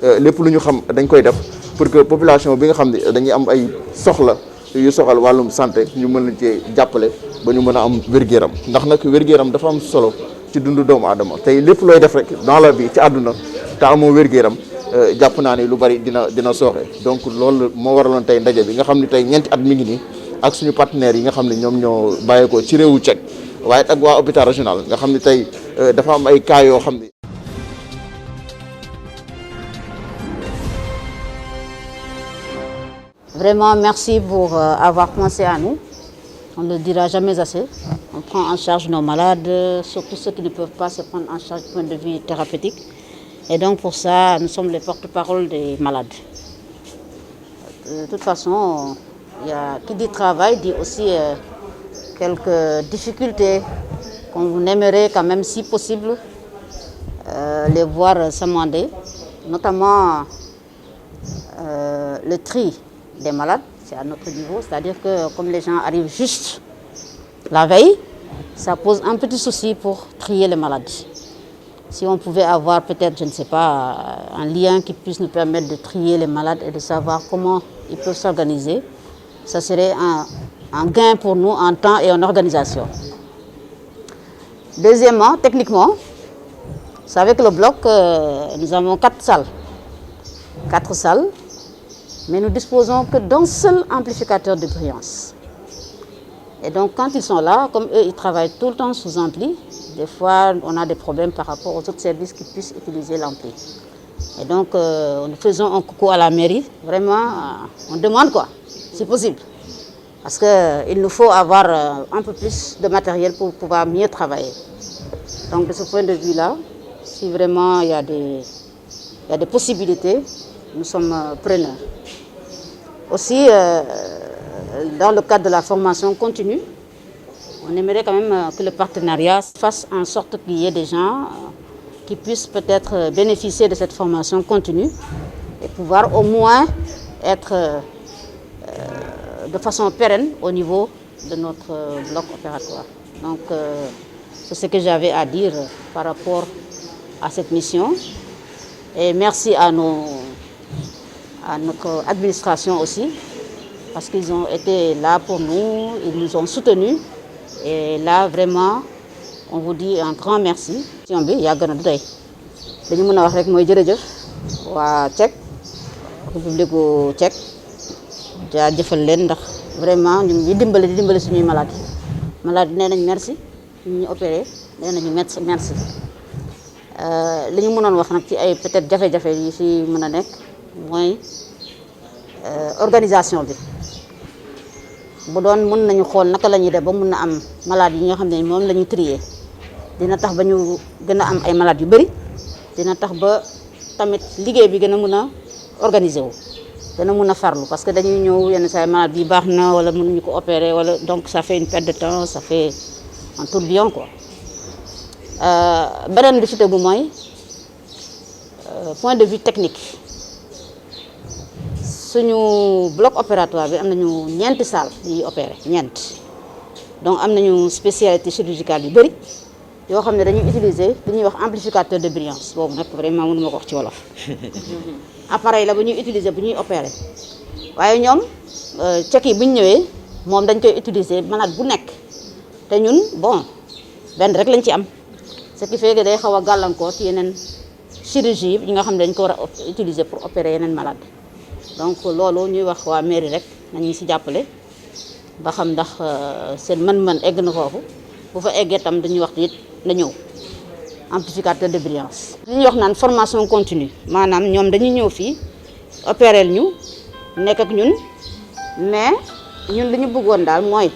lépp lu ñu xam dañ koy def pour que population bi nga xam ne dañuy am ay soxla yu soxal wàllum santé ñu mën leen cee jàppale ba ñu mën a am wér-gu-yaram ndax nag wér-gu-yaram dafa am solo ci dundu doomu aadama tey lépp looy def rek dans la vie ci àdduna te amoo wér-gu-yaram jàpp naa ne lu bari dina sooxe donc loolu moo waraloon tey ndaje bi nga xam ne tey ñeenti at mi ngi nii ak suñu partenaires yi nga xam ne ñoom ñoo bàyyeekoo ci réewu Tchèque waaye ak waa hôpital régional nga xam ne tey dafa am ay cas yoo xam ne. Vraiment, merci pour avoir pensé à nous. On ne le dira jamais assez. On prend en charge nos malades, surtout ceux qui ne peuvent pas se prendre en charge du point de vue thérapeutique. Et donc pour ça, nous sommes les porte-parole des malades. De toute façon, qui dit travail dit aussi quelques difficultés qu'on aimerait quand même, si possible, les voir s'amender, notamment le tri des malades, c'est à notre niveau, c'est-à-dire que comme les gens arrivent juste la veille, ça pose un petit souci pour trier les malades. Si on pouvait avoir peut-être, je ne sais pas, un lien qui puisse nous permettre de trier les malades et de savoir comment ils peuvent s'organiser, ça serait un gain pour nous en temps et en organisation. Deuxièmement, techniquement, vous savez que le bloc, nous avons 4 salles. 4 salles, mais nous disposons que d'un seul amplificateur de brillance. Et donc quand ils sont là, comme eux, ils travaillent tout le temps sous ampli, des fois on a des problèmes par rapport aux autres services qui puissent utiliser l'ampli. Et donc nous faisons un coucou à la mairie, vraiment, on demande quoi, si possible. Parce qu'il nous faut avoir un peu plus de matériel pour pouvoir mieux travailler. Donc de ce point de vue-là, si vraiment il y a des possibilités, nous sommes preneurs. Aussi, dans le cadre de la formation continue, on aimerait quand même que le partenariat fasse en sorte qu'il y ait des gens qui puissent peut-être bénéficier de cette formation continue et pouvoir au moins être de façon pérenne au niveau de notre bloc opératoire. Donc, c'est ce que j'avais à dire par rapport à cette mission. Et merci à notre administration aussi, parce qu'ils ont été là pour nous, ils nous ont soutenus. Et là, vraiment, on vous dit un grand merci. Il y a gën a tey dañu mën a wax rek mooy jërëjëf waa Tchèque République bu Tchèque jaajëfal leen ndax vraiment ñu ngi dimbali suñuy malade nee nañ merci ñu opéré nee nañu merci li ñu mënoon wax nag ci ay peut-être jafe-jafe yi fi mën a nekk mooy organisation bi bu doon mën nañu xool naka la ñuy def ba mën na am malade yi nga xam ne moom la ñu trier dina tax ba ñu gën a am ay malade yu bëri dina tax ba tamit liggéey bi gën a mën a organiser wu gën a mën a farlu parce que dañuy ñëw yenn saa malade bi baax na wala mënuñu ko opérer wala donc ça fait une perte de temps, ça fait un tourbillon quoi. Beneen bi ci tegu mooy point de vue technique suñu bloc opératoire bi am nañu ñeenti salle yi opérer ñeent donc am nañu spécialité chirurgicale yu bëri yoo xam ne dañuy utiliser li ñuy wax amplificateur de brillance boobu nag vraiment mënu ma ko wax ci wolof appareil la bu ñuy utiliser bu ñuy opérer waaye ñoom Tchèque yi bu ñu ñëwee moom dañ koy utiliser malade bu nekk te ñun bon benn rek lañ ci am ce qui fait que day xaw a gàllankoor ci yeneen chirurgie yi nga xam ne dañ ko war a utiliser pour opérer yeneen malade donc loolu ñuy wax waa mairie rek nañu ci jàppale ba xam ndax seen mën-mën egg na foofu bu fa eggee tam dañuy wax it na ñëw amplificateur de brillance. li ñuy wax naan formation continue maanaam ñoom dañuy ñëw fii opérer ñu nekk ak ñun mais ñun li ñu bëggoon daal mooy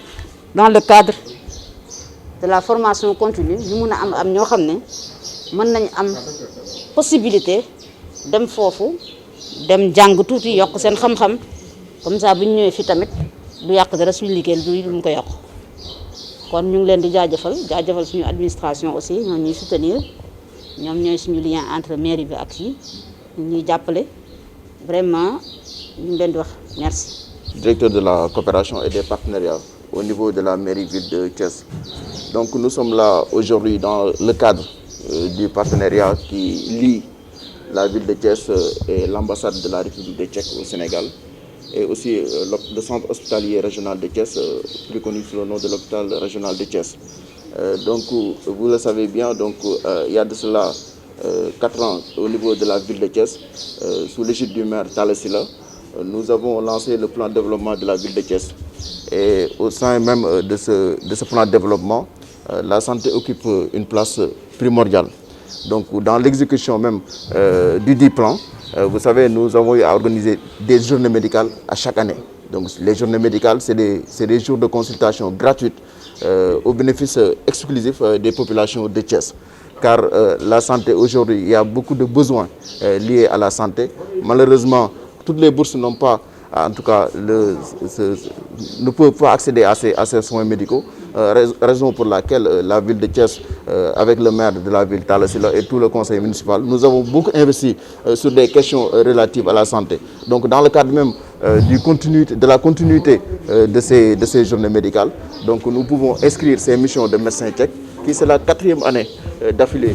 dans le cadre de la formation continue ñu mun a am ñoo xam ne mën nañu am possibilité dem foofu dem jàng tuuti yokk seen xam-xam comme ça bu ñu ñëwee fii tamit du yàq dara suñu liggéey du mu ko yokk kon ñu ngi leen di jaajëfal suñu administration aussi ñoo ñuy soutenir ñoom ñooy suñu lien entre mairie bi ak fii ñu ñuy jàppale vraiment ñu ngi leen di wax merci. Directeur de la coopération et des partenariats au niveau de la mairie ville de Thiès. Donc nous sommes là aujourd'hui dans le cadre du partenariat qui lie la ville de Thiès et l'ambassade de la République de Tchèque au Sénégal, et aussi le centre hospitalier régional de Thiès, plus connu sous le nom de l'hôpital régional de Thiès. Donc, vous le savez bien, donc, il y a de cela 4 ans au niveau de la ville de Thiès, sous l'égide du maire Talla Sylla, nous avons lancé le plan de développement de la ville de Thiès. Et au sein même de ce plan de développement, la santé occupe une place primordiale. Donc, dans l'exécution même du dit plan, vous savez, nous avons eu à organiser des journées médicales à chaque année. Donc, les journées médicales, c'est des jours de consultation gratuites au bénéfice exclusif des populations de Thiès. Car la santé, aujourd'hui, il y a beaucoup de besoins liés à la santé. Malheureusement, toutes les bourses n'ont pas, en tout cas, ne peuvent pas accéder à ces soins médicaux. Raison pour laquelle la ville de Thiès, avec le maire de la ville, Talla Sylla, et tout le conseil municipal, nous avons beaucoup investi sur des questions relatives à la santé. Donc, dans le cadre même de la continuité de ces journées médicales, donc, nous pouvons inscrire ces missions de médecins tchèques, qui c'est la 4e année d'affilée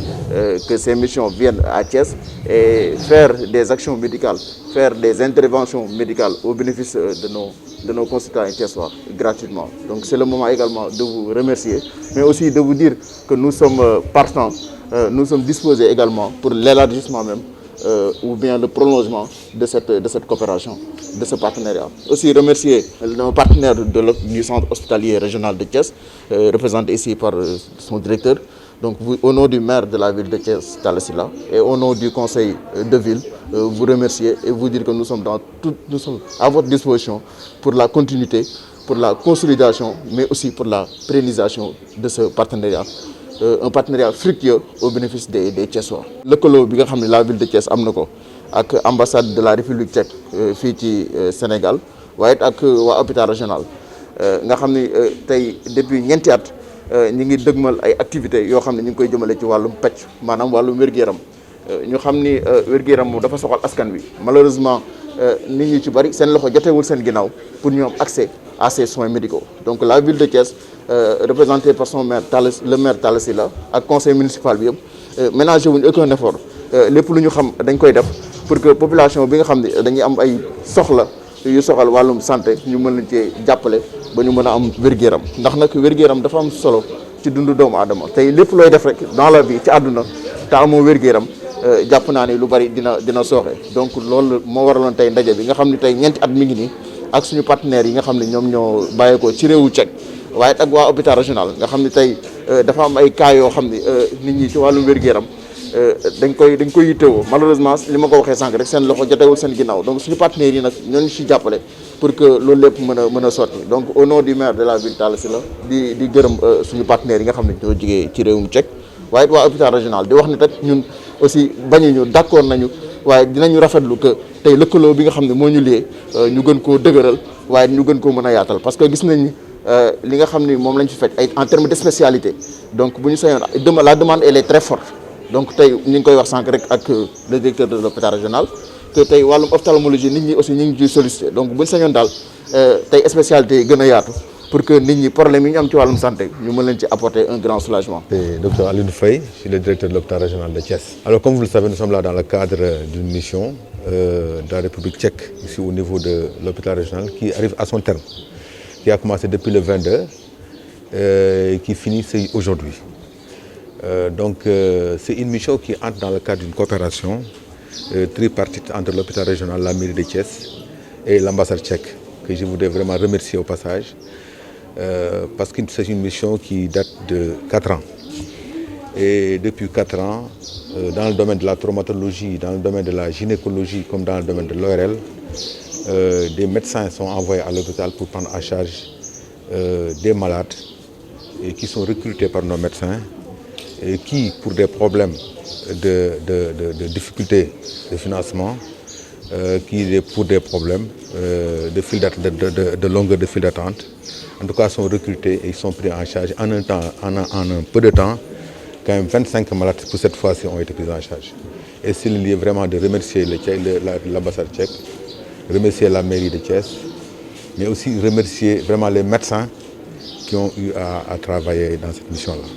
que ces missions viennent à Thiès, et faire des actions médicales, faire des interventions médicales au bénéfice de nos concitoyens thiessois gratuitement. Donc c'est le moment également de vous remercier, mais aussi de vous dire que nous sommes partants, nous sommes disposés également pour l'élargissement même ou bien le prolongement de cette coopération, de ce partenariat. Aussi remercier nos partenaires du centre hospitalier régional de Thiès, représenté ici par son directeur. Donc au nom du maire de la ville de Thiès, Talla Sylla, et au nom du conseil de ville, vous remercier et vous dire que nous sommes à votre disposition pour la continuité, pour la consolidation, mais aussi pour la pérennisation de ce partenariat. Un partenariat fructueux au bénéfice des Thiessois. lëkkaloo bi nga xam ne la ville de Thiès am na ko ak ambassade de la République tchèque fii ci Sénégal, waaye it ak waa hôpital régional nga xam ni tey depuis ñeenti at ñi ngi dëgmal ay activités yoo xam ne ñu ngi koy jëmale ci wàllum pàcc, maanaam wàllum wér-gu-yaram. ñu xam ni wér-gu-yaram moom dafa soxal askan wi. Malheureusement nit ñi ci bari seen loxo jotewul seen ginnaaw pour ñu am accès à ces soins médicaux. Donc la ville de Thiès, représentée par son maire, le maire Talla Sylla, ak conseil municipal bi yëpp ménagé wuñu aucun effort lépp lu ñu xam dañ koy def pour que population bi nga xam ne dañuy am ay soxla yu soxal wàllum santé ñu mën leen cee jàppale ba ñu mën a am wér-gu-yaram. Ndax nag wér-gu-yaram dafa am solo ci dundu doomu aadama. Tey lépp looy def rek dans la vie ci àdduna te amoo wér-gu-yaram jàpp naa ne lu bari dina sooxe. Donc loolu moo waraloon tey ndaje bi nga xam ne tey ñeenti at mi ngi nii ak suñu partenaires yi nga xam ne ñoom ñoo bàyyeekoo ci réewu Tchèque, waaye ak waa hôpital régional nga xam ne tey dafa am ay cas yoo xam ne nit ñi ci wàllum wér-gu-yaram dañ koy yittewoo. Malheureusement li ma ko waxee sànq rek seen loxo jotewul seen ginnaaw. Donc suñu partenaires yi nag ñoo ñu ci jàppale pour que loolu lépp mën a sotti. Donc au nom du maire de la ville Talla Sylla di gërëm suñu partenaires yi nga xam ne ñoo jigee ci réewum Tchèque, waaye it waa hôpital régional di wax ni rek ñun aussi bañuñu d'accord nañu, waaye dinañu rafetlu que tey lëkkaloo bi nga xam ne moo ñu liyee ñu gën koo dëgëral, waaye ñu gën koo mën a yaatal. Parce que gis nañ ni li nga xam ni moom lañ fi fekk ay en termes de spécialité, donc bu ñu sañoon la demande elle est très forte. Donc tey ñu ngi koy wax sànq rek ak le directeur de l'hôpital régional que tey wàllum ophtalmologie nit ñi aussi ñu ngi ciy sollicité. Donc bu ñu sañoon daal tey spécialité yi gën a yaatu pour que nit ñi problème yi ñu am ci wàllum santé ñu mën leen ci apporter un grand soulagement. C'est Dr Alioune Faye, je suis le directeur de l'hôpital régional de Thiès. Alors comme vous le savez, nous sommes là dans le cadre d'une mission de la République tchèque, ici au niveau de l'hôpital régional, qui arrive à son terme, qui a commencé depuis le 22 et qui finit aujourd'hui. C'est une mission qui entre dans le cadre d'une coopération tripartite entre l'hôpital régional, la mairie de Thiès et l'ambassade tchèque, que je voudrais vraiment remercier au passage, parce que c'est une mission qui date de 4 ans. Et depuis 4 ans, dans le domaine de la traumatologie, dans le domaine de la gynécologie, comme dans le domaine de l'ORL, des médecins sont envoyés à l'hôpital pour prendre en charge des malades et qui sont recrutés par nos médecins et qui, pour des problèmes de difficultés de financement, pour des problèmes de longueur de file d'attente, en tout cas sont recrutés et ils sont pris en charge en un peu de temps. Quand même 25 malades pour cette fois-ci ont été pris en charge. Et c'est le lieu vraiment de remercier l'ambassade tchèque, remercier la mairie de Thiès, mais aussi remercier vraiment les médecins qui ont eu à travailler dans cette mission-là.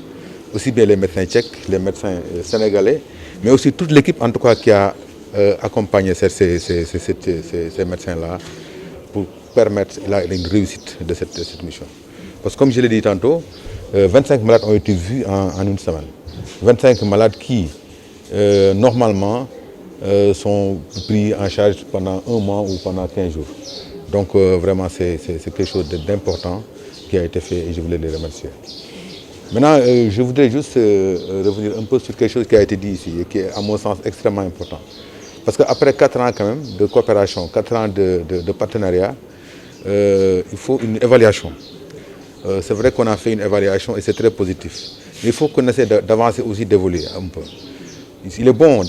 Aussi bien les médecins tchèques, les médecins sénégalais, mais aussi toute l'équipe en tout cas qui a accompagner ces médecins-là pour permettre une réussite de cette mission. Parce que comme je l'ai dit tantôt, 25 malades ont été vus en une semaine. 25 malades qui, normalement, sont pris en charge pendant 1 mois ou pendant 15 jours. Donc vraiment, c'est quelque chose d'important qui a été fait et je voulais les remercier. Maintenant, je voudrais juste revenir un peu sur quelque chose qui a été dit ici et qui est, à mon sens, extrêmement important. Parce qu'après 4 ans quand même de coopération, 4 ans de partenariat, il faut une évaluation. C'est vrai qu'on a fait une évaluation et c'est très positif. Mais il faut qu'on essaie d'avancer aussi, d'évoluer un peu. Il est bon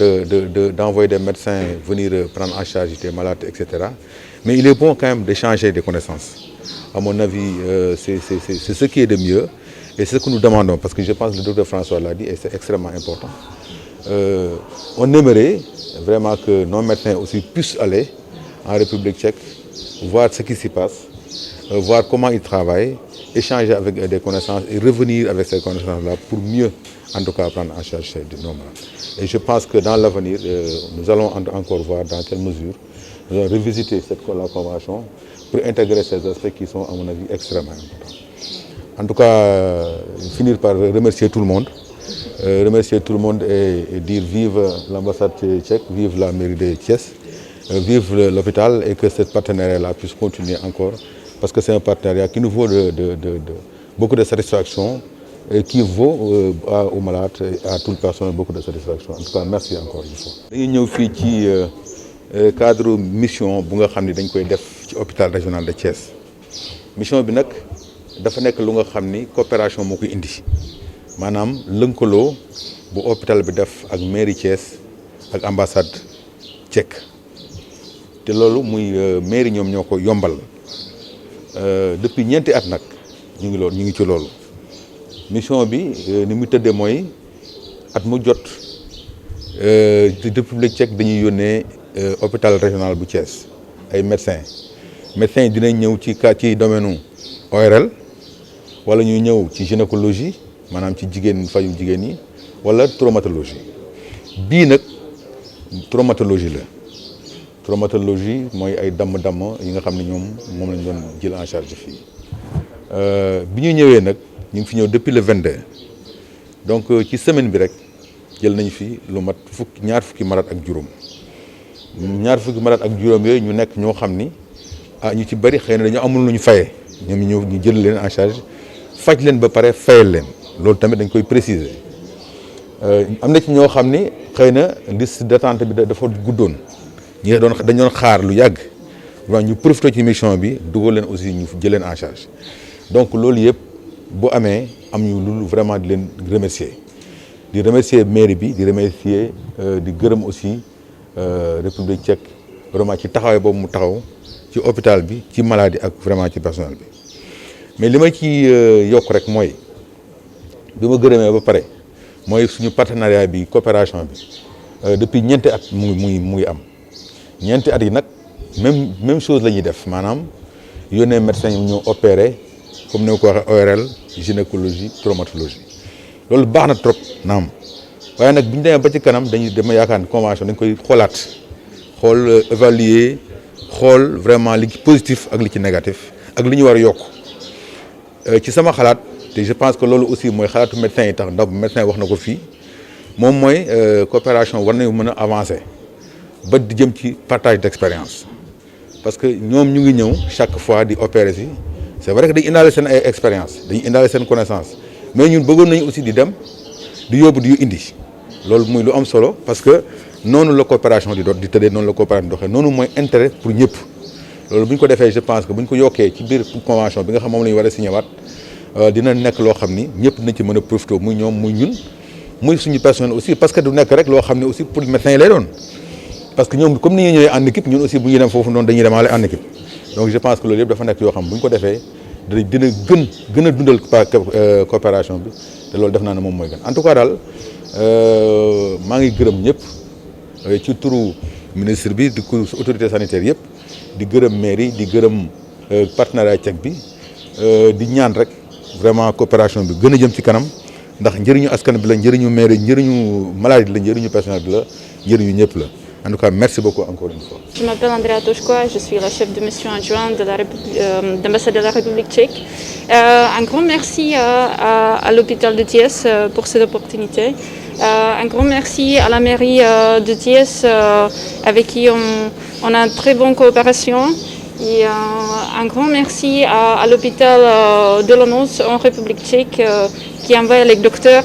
d'envoyer des médecins venir prendre en charge des malades, etc. Mais il est bon quand même d'échanger des connaissances. À mon avis, c'est ce qui est de mieux et c'est ce que nous demandons parce que je pense que le docteur François l'a dit et c'est extrêmement important. On aimerait vraiment que nos médecins aussi puissent aller en République tchèque, voir ce qui s'y passe, voir comment ils travaillent, échanger avec des connaissances et revenir avec ces connaissances-là pour mieux, en tout cas, prendre en charge de nos malades. Et je pense que dans l'avenir, nous allons encore voir dans quelle mesure nous allons revisiter la convention pour intégrer ces aspects qui sont, à mon avis, extrêmement importants. En tout cas, finir par remercier tout le monde. Et dire vive l'ambassade tchèque, vive la mairie de Thiès, vive l'hôpital et que ce partenariat-là puisse continuer encore parce que c'est un partenariat qui nous vaut beaucoup de satisfaction et qui vaut aux malades et à toute personne beaucoup de satisfaction. En tout cas, merci encore une fois. Nous sommes ici dans le cadre de mission que nous avons fait à l'hôpital régional de Thiès. Mission bi nak dafa nek lu nga xamni coopération moko indi. Manam leunkolo bu hôpital bi def ak mairie Thiès ak ambassade tchèque. Té lolu muy mairie ñom ñoko yombal. Depuis ñenti at nak ñu ngi ci lolu. Mission bi ni mu teudé moy at mu jot République tchèque dañuy yónnee hôpital régional bu Thiès ay médecins dinañ ñëw ci domaine ORL wala ñuy ñëw ci gynécologie manam ci jigéen faju jigéen yi wala traumatologie bii nag traumatologie la traumatologie mooy ay damm-damm yi nga xam ne ñoom moom lañ doon jël en charge fii bi ñu ñëwee nag ñu ngi fi ñëw depuis le 22 donc ci semaine bi rek jël nañ fi lu mat ñaar fukki malade ak juróom yooyu ñu nekk ñoo xam ni ñu ci bari xëy na dañu amul lu ñu fayee ñoom ñu jël leen en charge faj leen ba pare fayal leen loolu tamit dañ koy préciser am na ci ñoo xam ni xëy na liste d'attente bi dafa guddoon dañ doon xaar lu yàgg ñu profité ci mission bi dugal leen aussi ñu jël leen en charge donc loolu yëpp bu amee am ñu lu vraiment di leen remercier mairie bi di remercier di gërëm aussi République tchèque vraiment ci taxawaay boobu mu taxaw ci hôpital bi ci maladie ak vraiment ci personnel bi mais li ma ci yokk rek mooy bi ma gërëmee ba pare mooy suñu partenariat bi coopération bi depuis ñeenti at muy am ñeenti at yi nag même chose la ñuy def maanaam yónnee médecin yi ñu opéré comme ni ma ko waxee ORL gynécologie traumatologie loolu baax na trop naam waaye nag bi ñu demee ba ci kanam dama yaakaar ni convention dañ koy xool évaluer xool vraiment li ci positif ak li ci négatif ak li ñu war a yokk ci sama xalaat te je pense que loolu aussi mooy xalaatu médecin yi tax ndax médecin wax na ko fii moom mooy coopération war nañu mën a avancer ba di jëm ci partage d'expérience parce que ñoom ñu ngi ñëw chaque fois di opérer si c'est vrai que dañu indaale seen ay expérience dañu indaale seen connaissance mais ñun bëggoon nañu aussi di dem di yóbbu di indi loolu muy lu am solo parce que noonu la coopération di tëddee noonu la coopération di doxee noonu mooy intérêt pour ñëpp loolu bu ñu ko defee je pense que bu ñu ko yokkee ci biir convention bi nga xam moom la ñu war a signé waat dina nekk loo xam ni ñëpp nañ ci mën a profité muy ñoom muy ñun muy suñu personnel aussi parce que du nekk rek loo xam ne aussi pour médecins yi lay doon parce que ñoom comme ni ñuy ñëwee en équipe ñun aussi bu ñuy dem foofu noonu dañuy demaale en équipe donc je pense que loolu yëpp dafa nekk yoo xam bu ñu ko defee dina gën a dundal coopération bi te loolu def naa ne moom mooy gën en tout cas daal maa ngi gërëm ñëpp ci turu ministre bi di ko autorité sanitaire yëpp di gërëm mairie di gërëm partenariat tchèque bi di ñaan rek vraiment coopération bi gën a jëm ci kanam ndax njëriñu askan bi la njëriñu mairie njëriñu maladie la njëriñu personnel bi la njëriñu ñëpp la En tout cas, merci beaucoup encore une fois. Je m'appelle Andrea Toshko, je suis la chef de mission adjointe de l'ambassade de la République tchèque. Un grand merci à l'hôpital de Thiès pour cette opportunité. Un grand merci à la mairie de Thiès avec qui on a une très bonne coopération. Et un grand merci à l'hôpital de Lanoš en République tchèque qui envoie les docteurs.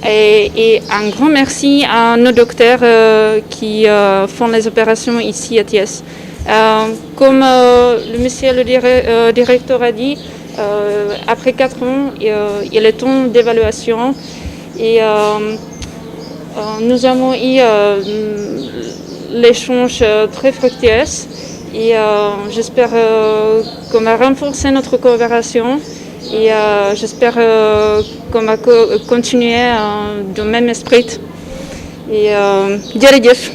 Et un grand merci à nos docteurs qui font les opérations ici à Thiès. Comme le monsieur le directeur a dit, après 4 ans, il est temps d'évaluation. Et nous avons eu l'échange très fructueux. Et j'espère qu'on va renforcer notre coopération. Et j'espère qu'on va continuer dans le même esprit. Et jërëjëf.